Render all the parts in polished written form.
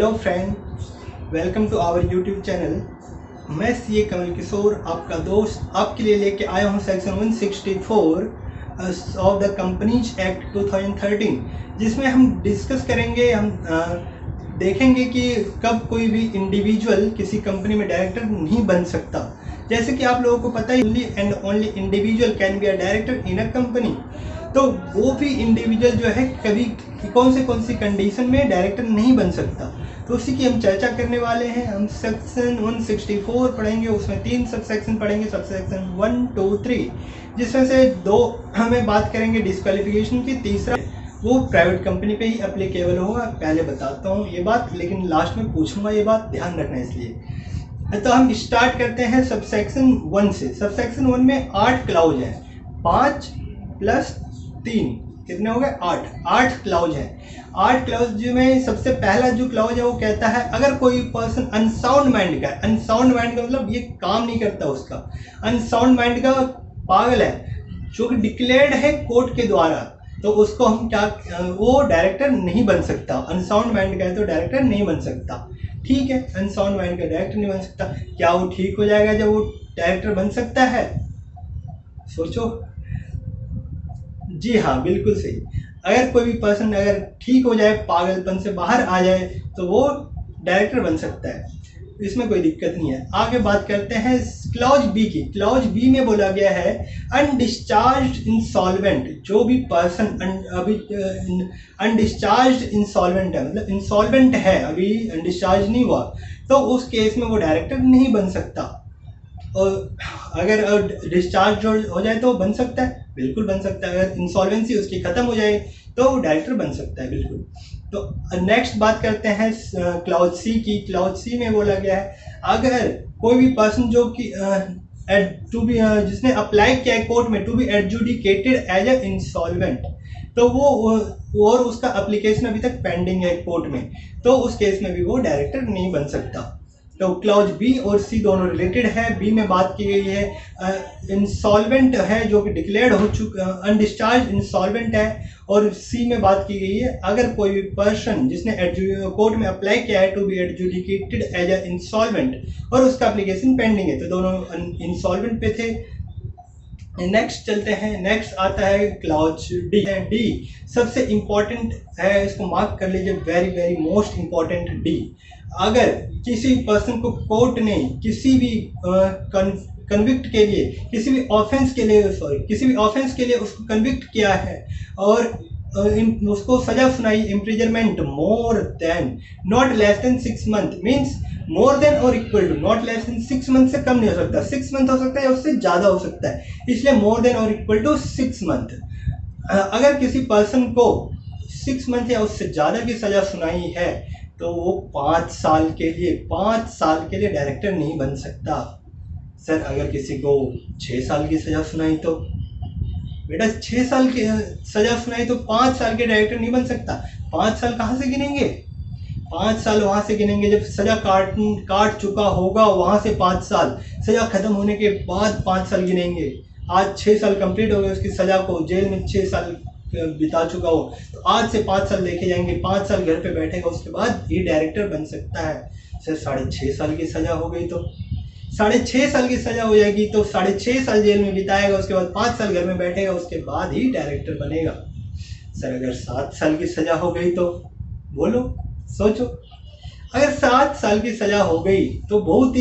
Hello friends, welcome to our YouTube channel. मैं CA Kamal Kishore आपका दोस्त आपके लिए लेके आया हूँ section 164 of the companies act 2013, जिसमें हम डिस्कस करेंगे, हम देखेंगे कि कब कोई भी इंडिविजुअल किसी कंपनी में डायरेक्टर नहीं बन सकता। जैसे कि आप लोगों को पता ही, only and only individual can be a director in a company. तो वो भी इंडिविजुअल जो है कभी कौन सी कंडीशन में डायरेक्टर नहीं बन सकता, तो उसी की हम चर्चा करने वाले हैं। हम सेक्शन 164 पढ़ेंगे, उसमें 3 सब सेक्शन पढ़ेंगे, सब सेक्शन 1, 2, 3, जिसमें से 2 हमें बात करेंगे डिस्क्वालिफिकेशन की, तीसरा वो प्राइवेट कंपनी पे ही अप्लीकेबल होगा। पहले बताता हूँ ये बात, लेकिन लास्ट में पूछूंगा, ये बात ध्यान रखना इसलिए। तो हम स्टार्ट करते हैं सब सेक्शन 1 से। सब सेक्शन 1 में 8 क्लाउज हैं, 5 + 3 कितने हो गए? 8 क्लाउज है। 8 क्लाउज में सबसे पहला जो क्लाउज है वो कहता है, अगर कोई पर्सन अनसाउंड माइंड का है, अनसाउंड माइंड का मतलब ये काम नहीं करता उसका, अनसाउंड माइंड का पागल है, जो कि डिक्लेयर्ड है कोर्ट के द्वारा, तो उसको हम क्या, वो डायरेक्टर नहीं बन सकता। अनसाउंड माइंड का है तो डायरेक्टर नहीं बन सकता। ठीक है, अनसाउंड माइंड का डायरेक्टर नहीं बन सकता। क्या वो ठीक हो जाएगा जब वो डायरेक्टर बन सकता है? सोचो। जी हाँ, बिल्कुल सही। अगर कोई भी पर्सन अगर ठीक हो जाए, पागलपन से बाहर आ जाए, तो वो डायरेक्टर बन सकता है, इसमें कोई दिक्कत नहीं है। आगे बात करते हैं क्लॉज बी की। क्लॉज बी में बोला गया है, अनडिस्चार्ज्ड इंसॉल्वेंट, जो भी पर्सन अभी अनडिस्चार्ज्ड इंसॉल्वेंट है, मतलब इंसॉल्वेंट है, अभी डिस्चार्ज नहीं हुआ, तो उस केस में वो डायरेक्टर नहीं बन सकता। और अगर डिस्चार्ज हो जाए तो बन सकता है, बिल्कुल बन सकता है। अगर इंसॉल्वेंसी उसकी खत्म हो जाए तो वो डायरेक्टर बन सकता है, बिल्कुल। तो नेक्स्ट बात करते हैं क्लाउज सी की। क्लाउज सी में बोला गया है, अगर कोई भी पर्सन जो कि जिसने अप्लाई किया है कोर्ट में to be adjudicated as a insolvent, तो वो और उसका एप्लीकेशन अभी तक पेंडिंग है कोर्ट में, तो उस केस में भी वो डायरेक्टर नहीं बन सकता। तो क्लाउज बी और सी दोनों रिलेटेड है। बी में बात की गई है इंसॉल्वेंट है, जो कि डिक्लेयर्ड हो चुका, अनडिस्चार्ज इंसॉल्वेंट है। और सी में बात की गई है, अगर कोई पर्सन जिसने कोर्ट में अप्लाई किया है to be adjudicated as a insolvent और उसका एप्लीकेशन पेंडिंग है, तो दोनों इंसॉल्वेंट पे थे। नेक्स्ट चलते हैं, नेक्स्ट आता है क्लाउज डी। डी सबसे इंपॉर्टेंट है, इसको मार्क कर लीजिए, very very most important D. अगर किसी पर्सन को कोर्ट ने किसी भी कन्विक्ट के लिए, किसी भी ऑफेंस के लिए उसको कन्विक्ट किया है और उसको सजा सुनाई, imprisonment more than not less than 6 month, means more than और equal to, not less than 6 month से कम नहीं हो सकता, 6 मंथ हो सकता है या उससे ज़्यादा हो सकता है, इसलिए मोर देन और इक्वल टू 6 मंथ। अगर किसी पर्सन को 6 मंथ या उससे ज़्यादा की सज़ा सुनाई है, तो वो 5 साल के लिए डायरेक्टर नहीं बन सकता। सर अगर किसी को 6 साल की सज़ा सुनाई, तो बेटा 6 साल की सज़ा सुनाई तो 5 साल के डायरेक्टर नहीं बन सकता। 5 साल कहाँ से गिनेंगे? 5 साल वहाँ से गिनेंगे जब सज़ा काट चुका होगा, वहाँ से 5 साल, सज़ा खत्म होने के बाद 5 साल गिनेंगे। आज 6 साल कंप्लीट हो गए उसकी सज़ा को, जेल में 6 साल बिता चुका हो, तो आज से 5 साल देखे जाएंगे, 5 साल घर पे बैठेगा, उसके बाद ही डायरेक्टर बन सकता है। सर 6.5 साल की सज़ा हो गई, तो 6.5 साल की सज़ा हो जाएगी, तो 6.5 साल जेल में बिताएगा, उसके बाद 5 साल घर में बैठेगा, उसके बाद ही डायरेक्टर बनेगा। सर अगर 7 साल की सज़ा हो गई, तो बोलो, सोचो, अगर 7 साल की सज़ा हो गई तो बहुत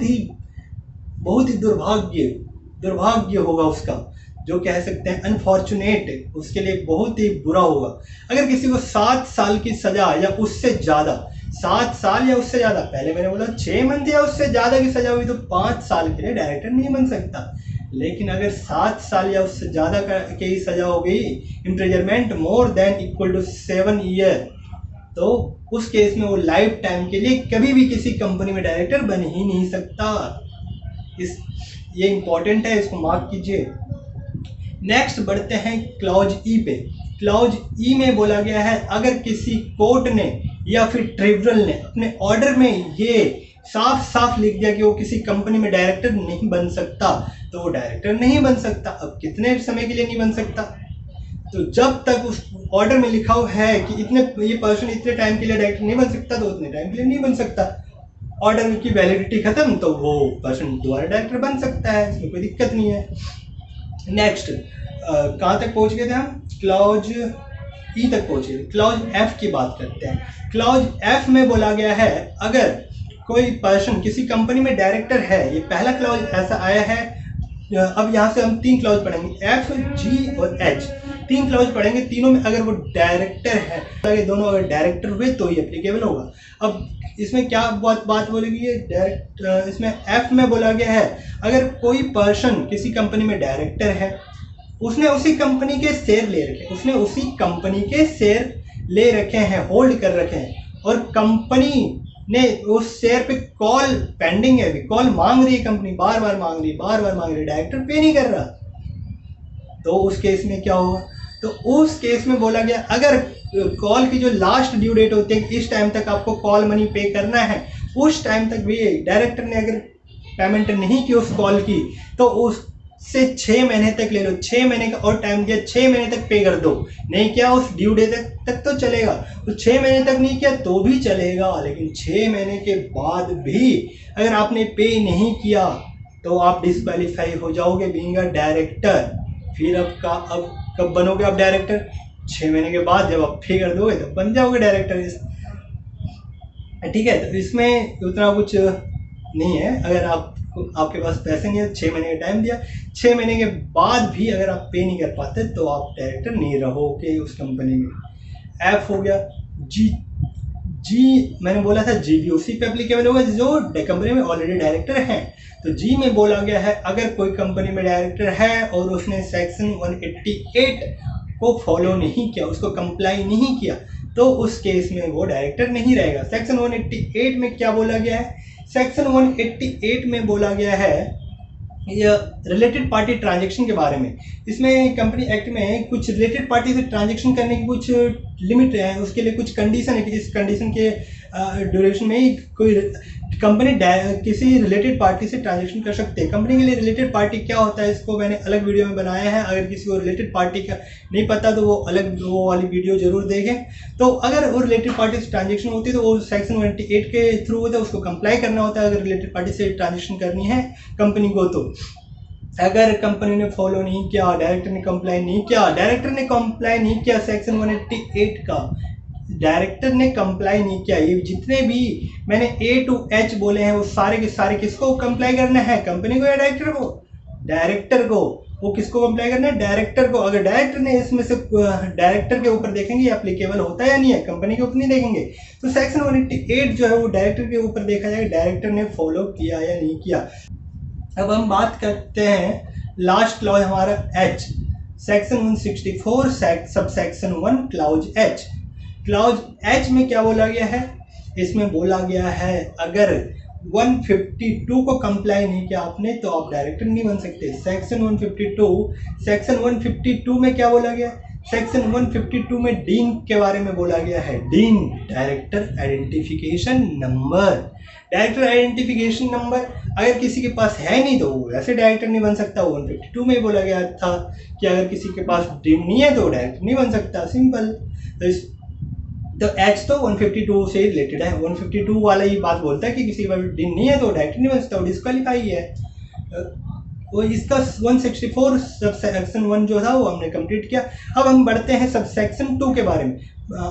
ही दुर्भाग्य होगा उसका, जो कह सकते हैं अनफॉर्चुनेट, उसके लिए बहुत ही बुरा होगा। अगर किसी को 7 साल की सज़ा या उससे ज़्यादा, 7 साल या उससे ज़्यादा, पहले मैंने बोला 6 मंथ या उससे ज़्यादा की सज़ा हुई, तो 5 साल के लिए डायरेक्टर नहीं बन सकता। लेकिन अगर 7 साल या उससे ज़्यादा की सज़ा हो गई, imprisonment more than equal to 7 year, तो उस केस में वो लाइफ टाइम के लिए कभी भी किसी कंपनी में डायरेक्टर बन ही नहीं सकता। ये इंपॉर्टेंट है, इसको मार्क कीजिए। नेक्स्ट बढ़ते हैं क्लॉज ई पे। क्लॉज ई में बोला गया है, अगर किसी कोर्ट ने या फिर ट्रिब्यूनल ने अपने ऑर्डर में ये साफ लिख दिया कि वो किसी कंपनी में डायरेक्टर नहीं बन सकता, तो वो डायरेक्टर नहीं बन सकता। अब कितने समय के लिए नहीं बन सकता? तो जब तक उस ऑर्डर में लिखा हुआ है कि ये पर्सन इतने टाइम के लिए डायरेक्टर नहीं बन सकता, तो उतने टाइम के लिए नहीं बन सकता। ऑर्डर की वैलिडिटी खत्म तो वो पर्सन दोबारा डायरेक्टर बन सकता है, इसमें कोई दिक्कत नहीं है। नेक्स्ट कहाँ तक पहुँच गए थे हम? क्लॉज ई तक पहुँचे। क्लॉज एफ की बात करते हैं। क्लॉज एफ में बोला गया है अगर कोई पर्सन किसी कंपनी में डायरेक्टर है, ये पहला क्लॉज ऐसा आया है। अब यहाँ से हम 3 क्लॉज पढ़ेंगे, एफ, जी और एच। 3 क्लॉज पढ़ेंगे, तीनों में अगर वो डायरेक्टर है, ये दोनों अगर डायरेक्टर हुए तो ये एप्लीकेबल होगा। अब इसमें क्या बात बोलेगी ये डायरेक्ट, इसमें एफ में बोला गया है अगर कोई पर्सन किसी कंपनी में डायरेक्टर है, उसने उसी कंपनी के शेयर ले रखे हैं, होल्ड कर रखे हैं, और कंपनी ने उस शेयर पे कॉल पेंडिंग है, कॉल मांग रही है, कंपनी बार बार मांग रही है, डायरेक्टर पे नहीं कर रहा, तो उस केस में क्या होगा? तो उस केस में बोला गया अगर कॉल की जो लास्ट ड्यू डेट होती है, इस टाइम तक आपको कॉल मनी पे करना है, उस टाइम तक भी डायरेक्टर ने अगर पेमेंट नहीं की उस कॉल की, तो उससे 6 महीने तक ले लो, 6 महीने का और टाइम दिया, 6 महीने तक पे कर दो। नहीं किया उस ड्यू डेट तक तो चलेगा, तो 6 महीने तक नहीं किया तो भी चलेगा, लेकिन 6 महीने के बाद भी अगर आपने पे नहीं किया तो आप डिस्क्वालीफाई हो जाओगे बीइंग अ डायरेक्टर। फिर अब कब बनोगे आप डायरेक्टर? 6 महीने के बाद जब आप पे कर दोगे तो बन जाओगे डायरेक्टर। ठीक है, तो इसमें उतना कुछ नहीं है। अगर आपके पास पैसे नहीं है, 6 महीने का टाइम दिया, 6 महीने के बाद भी अगर आप पे नहीं कर पाते तो आप डायरेक्टर नहीं रहोगे उस कंपनी में। एफ हो गया। जी मैंने बोला था जी भी उसी पे एप्लीकेबल होगा जो कंपनी में ऑलरेडी डायरेक्टर हैं। तो जी में बोला गया है अगर कोई कंपनी में डायरेक्टर है और उसने सेक्शन 188 को फॉलो नहीं किया, उसको कंप्लाई नहीं किया, तो उस केस में वो डायरेक्टर नहीं रहेगा। सेक्शन 188 में क्या बोला गया है? सेक्शन 188 में बोला गया है रिलेटेड पार्टी ट्रांजैक्शन के बारे में। इसमें कंपनी एक्ट में कुछ रिलेटेड पार्टी से ट्रांजैक्शन करने की कुछ लिमिट है, उसके लिए कुछ कंडीशन है कि जिस कंडीशन के ड्यूरेशन में ही कोई कंपनी किसी रिलेटेड पार्टी से ट्रांजैक्शन कर सकते हैं। कंपनी के लिए रिलेटेड पार्टी क्या होता है, इसको मैंने अलग वीडियो में बनाया है। अगर किसी को रिलेटेड पार्टी का नहीं पता तो वो वाली वीडियो जरूर देखें। तो अगर वो रिलेटेड पार्टी से ट्रांजैक्शन होती है तो वो सेक्शन 188 के थ्रू होता है, उसको कंप्लाई करना होता है अगर रिलेटेड पार्टी से ट्रांजैक्शन करनी है कंपनी को। तो अगर कंपनी ने फॉलो नहीं किया, डायरेक्टर ने कंप्लाई नहीं किया सेक्शन 188 का, डायरेक्टर ने कंप्लाई नहीं किया, ये जितने भी मैंने A to H बोले हैं वो सारे के सारे किसको कंप्लाई करना है? कंपनी को या डायरेक्टर को? डायरेक्टर को। वो किसको कंप्लाई करना है? डायरेक्टर को। अगर डायरेक्टर ने इसमें से डायरेक्टर के ऊपर देखेंगे एप्लीकेबल होता है या नहीं है, कंपनी के ऊपर नहीं देखेंगे। तो सेक्शन 188 जो है वो डायरेक्टर के ऊपर देखा जाएगा, डायरेक्टर ने फॉलो किया या नहीं किया। अब हम बात करते हैं लास्ट क्लॉज हमारा H, section 164 sub section 1 clause H। Clause H में क्या बोला गया है? इसमें बोला गया है अगर 152 को कंप्लाई नहीं किया आपने तो आप डायरेक्टर नहीं बन सकते। सेक्शन 152 में क्या बोला गया? सेक्शन 152 में डीन के बारे में बोला गया है। Dean director identification number. Director identification number अगर किसी के पास है नहीं तो वो वैसे डायरेक्टर नहीं बन सकता। 152 में बोला गया था कि अगर किसी के पास डीन नहीं है तो डायरेक्टर नहीं बन सकता, सिंपल। तो H तो 152 से रिलेटेड है। 152 वाला ये बात बोलता है कि किसी के पास डीन नहीं है तो डायरेक्टर नहीं बन सकता, वो डिस्क्वालीफाई है। वो इसका 164 सब सेक्शन 1 जो था वो हमने कंप्लीट किया। अब हम बढ़ते हैं सब सेक्शन 2 के बारे में।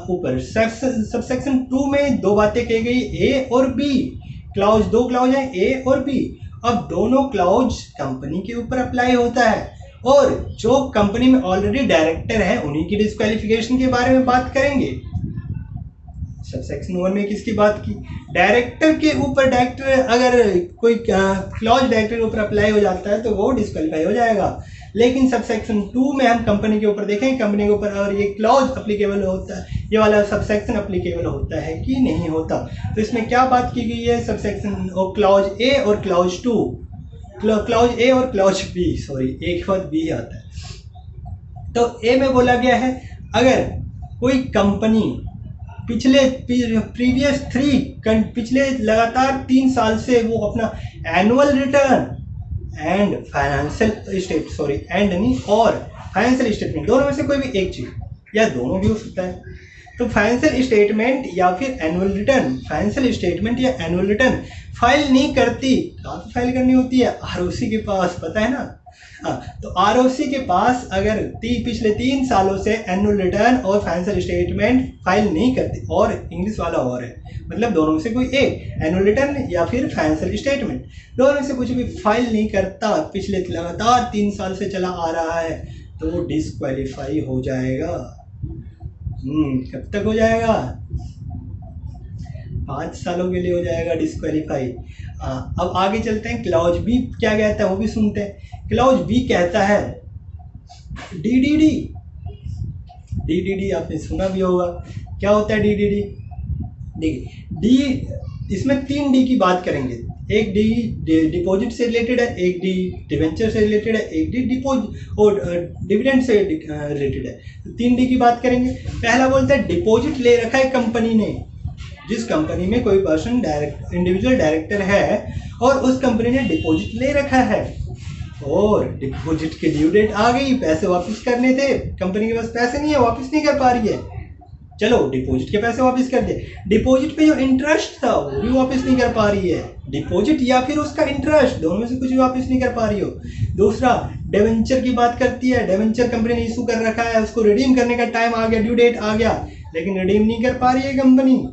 ऊपर सब सेक्शन 2 में 2 बातें कही गई, A और B क्लॉज। 2 क्लॉज है A और B। अब दोनों क्लॉज कंपनी के ऊपर अप्लाई होता है और जो कंपनी में ऑलरेडी डायरेक्टर है उन्हीं की डिस्क्वालिफिकेशन के बारे में बात करेंगे। सब सेक्शन 1 में किसकी बात की? डायरेक्टर के ऊपर। डायरेक्टर अगर कोई क्लॉज डायरेक्टर के ऊपर अप्लाई हो जाता है तो वो डिस्क्वालीफाई हो जाएगा। लेकिन सब सेक्शन 2 में हम कंपनी के ऊपर देखेंगे, कंपनी के ऊपर और ये क्लॉज अप्लीकेबल होता है, ये वाला सब सेक्शन अप्लीकेबल होता है कि नहीं होता। तो इसमें क्या बात की गई है? सब सेक्शन और क्लॉज A और क्लॉज 2, क्लॉज A और क्लॉज B, सॉरी एक बाद B आता है। तो A में बोला गया है अगर कोई कंपनी पिछले लगातार 3 साल से वो अपना एनुअल रिटर्न और फाइनेंशियल स्टेटमेंट, दोनों में से कोई भी एक चीज या दोनों भी हो सकता है। तो फाइनेंशियल स्टेटमेंट या फिर एनुअल रिटर्न, फाइनेंशियल स्टेटमेंट या एनुअल रिटर्न फाइल नहीं करती, कहाँ पे फाइल करनी होती है? आरओसी के पास, पता है ना। हाँ, तो आरओसी के पास अगर पिछले 3 सालों से एनुअल रिटर्न और फाइनेंशियल स्टेटमेंट फाइल नहीं करती, और इंग्लिश वाला और है, मतलब दोनों में से कोई एक, एनुअल रिटर्न या फिर फाइनेंशियल स्टेटमेंट, दोनों में से कुछ भी फाइल नहीं करता, पिछले लगातार 3 साल से चला आ रहा है, तो वो डिस्क्वालीफाई हो जाएगा। कब तक हो जाएगा? 5 सालों के लिए हो जाएगा डिस्क्वालीफाई। अब आगे चलते हैं, क्लॉज बी क्या कहता है वो भी सुनते हैं। क्लॉज बी कहता है डीडीडी। डीडीडी आपने सुना भी होगा, क्या होता है डीडीडी? डी, इसमें 3 डी की बात करेंगे। एक डी डिपॉजिट से रिलेटेड है, एक डी डिवेंचर से रिलेटेड है, एक डी डिपॉजिट और डिविडेंड से रिलेटेड है। तो 3 डी की बात करेंगे। पहला बोलता है डिपॉजिट ले रखा है कंपनी ने, जिस कंपनी में कोई पर्सन इंडिविजुअल डायरेक्टर है और उस कंपनी ने डिपॉजिट ले रखा है और डिपॉजिट की ड्यू डेट आ गई, पैसे वापस करने थे, कंपनी के पास पैसे नहीं है, वापस नहीं कर पा रही है, चलो डिपॉजिट के पैसे वापस कर दे। डिपॉजिट पे जो इंटरेस्ट था वो भी वापस नहीं कर पा रही है, डिपॉजिट या फिर उसका इंटरेस्ट, दोनों में से कुछ भी वापस नहीं कर पा रही हो। दूसरा डिवेंचर की बात करती है, डिवेंचर कंपनी ने इशू कर रखा है, उसको रिडीम करने का टाइम आ गया, ड्यू डेट आ गया, लेकिन रिडीम नहीं कर पा रही है कंपनी,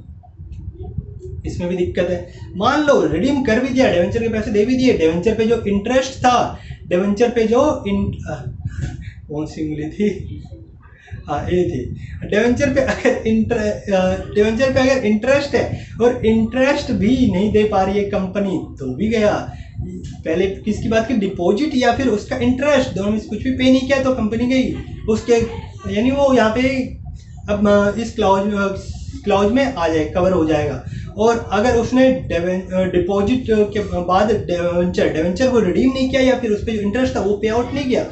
इसमें भी दिक्कत है। मान लो रिडीम कर भी दिया, डिवेंचर के पैसे दे भी दिए, डिवेंचर पे जो इंटरेस्ट था, डिवेंचर पे जो कौन सी उंगली थी, हाँ ये थी, डिवेंचर पे अगर इंटरेस्ट है और इंटरेस्ट भी नहीं दे पा रही है कंपनी, तो भी गया। पहले किसकी बात की? डिपॉजिट या फिर उसका इंटरेस्ट, दोनों में से कुछ भी पे नहीं किया तो कंपनी गई उसके, यानी वो यहाँ पे अब इस क्लॉज में आ जाए, कवर हो जाएगा। और अगर उसने डिपॉजिट के बाद डिवेंचर को रिडीम नहीं किया या फिर उस पर जो इंटरेस्ट था वो पे आउट नहीं किया,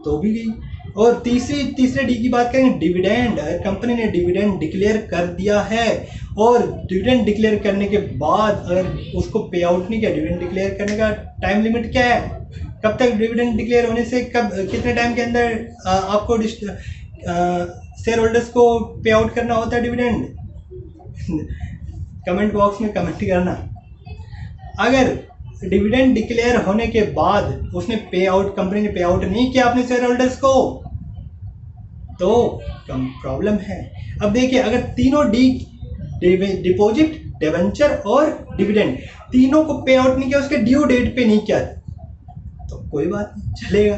तो भी गई। और तीसरे डी की बात करें, डिविडेंड। कंपनी ने डिविडेंड डिक्लेयर कर दिया है और डिविडेंड डिक्लेयर करने के बाद अगर उसको पे आउट नहीं किया, डिविडेंड डिक्लेयर करने का टाइम लिमिट क्या है? कब तक डिविडेंड डिक्लेयर होने से कितने टाइम के अंदर आपको शेयर होल्डर्स को पे आउट करना होता है डिविडेंड? कमेंट बॉक्स में कमेंट करना। अगर डिविडेंड डिक्लेयर होने के बाद उसने पे आउट, कंपनी ने पे आउट नहीं किया अपने शेयर होल्डर्स को, तो प्रॉब्लम है। अब देखिए, अगर तीनों डी, डिपॉजिट, डिवेंचर और डिविडेंड, तीनों को पे आउट नहीं किया, उसके ड्यू डेट पे नहीं किया, तो कोई बात नहीं, चलेगा।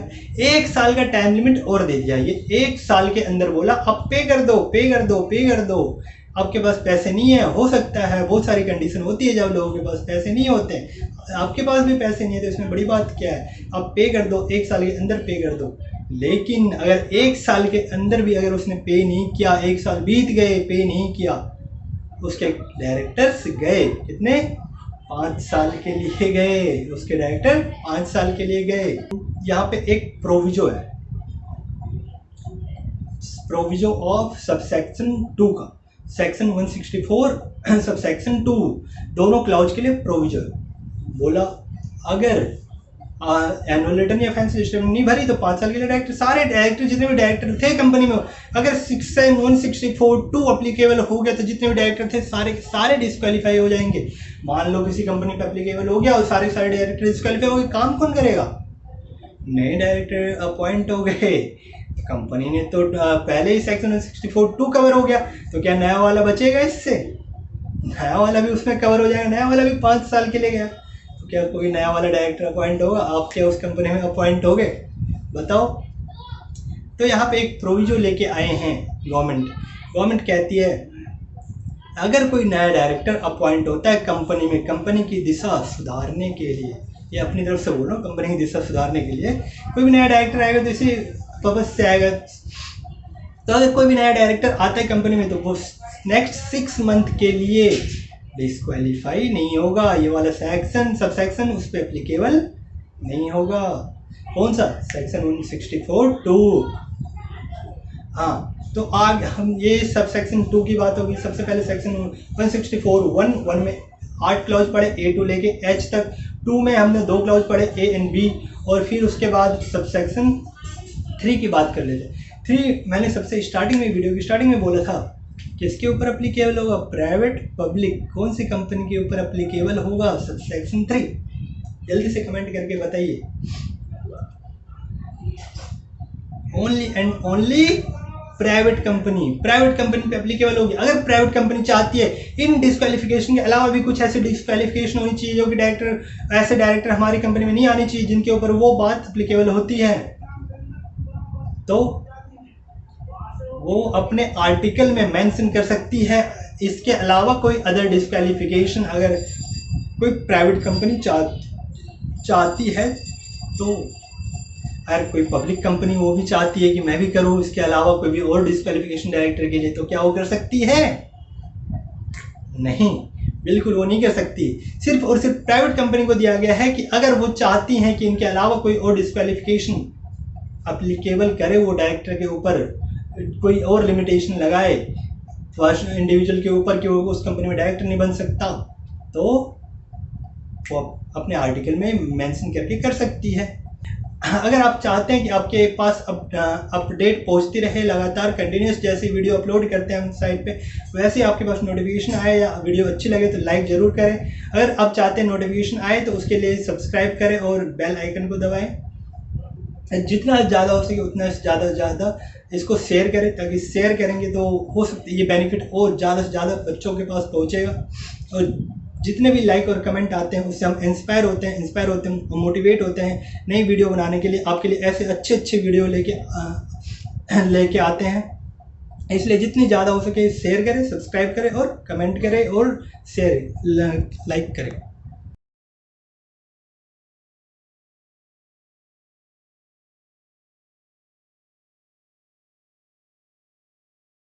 1 साल का टाइम लिमिट और दे दिया, ये 1 साल के अंदर बोला अब पे कर दो, पे कर दो, पे कर दो। आपके पास पैसे नहीं है, हो सकता है, बहुत सारी कंडीशन होती है जब लोगों के पास पैसे नहीं होते, आपके पास भी पैसे नहीं है, तो इसमें बड़ी बात क्या है? आप पे कर दो, 1 साल के अंदर पे कर दो। लेकिन अगर 1 साल के अंदर भी अगर उसने पे नहीं किया, 1 साल बीत गए, पे नहीं किया, उसके डायरेक्टर्स गए कितने? 5 साल के लिए गए, उसके डायरेक्टर 5 साल के लिए गए। यहाँ पे एक प्रोविजो है, प्रोविजो ऑफ सबसेक्शन 2 का, सेक्शन 164 सबसेक्शन 2, दोनों क्लॉज के लिए प्रोविजन बोला। अगर एनुअल रिटर्न या फाइनेंशियल स्टेटमेंट नहीं भरी तो 5 साल के लिए डायरेक्टर, सारे डायरेक्टर जितने भी डायरेक्टर थे कंपनी में, अगर सेक्शन 164(2) अप्लीकेबल हो गया तो जितने भी डायरेक्टर थे सारे के सारे डिस्क्वालीफाई हो जाएंगे। मान लो किसी कंपनी पे अप्लीकेबल हो गया और सारे डायरेक्टर डिस्क्वालीफाई हो गए, काम कौन करेगा? नए डायरेक्टर अपॉइंट हो गए, कंपनी ने तो पहले ही सेक्शन 164(2) कवर हो गया, तो क्या नया वाला बचेगा इससे? नया वाला भी उसमें कवर हो जाएगा, नया वाला भी 5 साल के लिए गया, तो क्या कोई नया वाला डायरेक्टर अपॉइंट होगा? आप क्या उस कंपनी में अपॉइंट हो गए? बताओ। तो यहाँ पे एक प्रोविजो लेके आए हैं गवर्नमेंट कहती है अगर कोई नया डायरेक्टर अपॉइंट होता है कंपनी में, कंपनी की दिशा सुधारने के लिए, ये अपनी तरफ से बोल रहा हूँ, कंपनी की दिशा सुधारने के लिए कोई भी नया डायरेक्टर आएगा तो इसी पर्पज से आएगा। तो अगर कोई भी नया डायरेक्टर आता है कंपनी में तो वो नेक्स्ट 6 मंथ के लिए डिस्क्वालीफाई नहीं होगा, ये वाला सेक्शन सबसेक्शन उस पर एप्लीकेबल नहीं होगा। कौन सा? सेक्शन 164(2). हाँ, तो आगे हम ये सबसेक्शन 2 की बात होगी। सबसे पहले सेक्शन 164(1) में 8 क्लॉज पढ़े, A to लेके H तक। 2 में हमने 2 क्लॉज पढ़े, A and B, और फिर उसके बाद सबसेक्शन 3 की बात कर लेते हैं। 3 मैंने सबसे स्टार्टिंग में, वीडियो की स्टार्टिंग में बोला था कि इसके ऊपर अप्लीकेबल होगा प्राइवेट पब्लिक, कौन सी कंपनी के ऊपर अप्लीकेबल होगा सेक्शन 3, जल्दी से कमेंट करके बताइए। Only and only private company पे अप्लीकेबल होगी। अगर प्राइवेट कंपनी चाहती है, इन डिस्क्वालिफिकेशन के अलावा भी कुछ ऐसे डिस्क्वालिफिकेशन होनी चाहिए जो कि ऐसे डायरेक्टर हमारी कंपनी में नहीं आनी चाहिए जिनके ऊपर वो बात अप्लीकेबल होती है, तो वो अपने आर्टिकल में मेंशन कर सकती है। इसके अलावा कोई अदर डिस्क्वालिफिकेशन अगर कोई प्राइवेट कंपनी चाहती है, तो अगर कोई पब्लिक कंपनी वो भी चाहती है कि मैं भी करूं इसके अलावा कोई भी और डिस्क्वालिफिकेशन डायरेक्टर के लिए, तो क्या वो कर सकती है? नहीं, बिल्कुल वो नहीं कर सकती। सिर्फ और सिर्फ प्राइवेट कंपनी को दिया गया है कि अगर वो चाहती हैं कि इनके अलावा कोई और डिस्क्वालिफिकेशन अप्लीकेबल करे वो डायरेक्टर के ऊपर, कोई और लिमिटेशन लगाए इंडिविजुअल के ऊपर कि वो उस कंपनी में डायरेक्टर नहीं बन सकता, तो वो अपने आर्टिकल में मेंशन करके कर सकती है। अगर आप चाहते हैं कि आपके पास अपडेट पहुंचती रहे लगातार कंटिन्यूस, जैसे वीडियो अपलोड करते हैं हम साइट पे, वैसे आपके पास नोटिफिकेशन आए या वीडियो अच्छी लगे तो लाइक ज़रूर करें। अगर आप चाहते हैं नोटिफिकेशन आए तो उसके लिए सब्सक्राइब करें और बेल आइकन को दबाएं। जितना ज़्यादा हो सके उतना ज़्यादा इसको शेयर करें, ताकि शेयर करेंगे तो हो सकता है ये बेनिफिट और ज़्यादा से ज़्यादा बच्चों के पास पहुँचेगा। और जितने भी लाइक और कमेंट आते हैं उससे हम इंस्पायर होते हैं, मोटिवेट होते हैं नई वीडियो बनाने के लिए। आपके लिए ऐसे अच्छे वीडियो लेके आते हैं। इसलिए जितनी ज़्यादा हो सके शेयर करें, सब्सक्राइब करें और कमेंट करें और शेयर लाइक करें।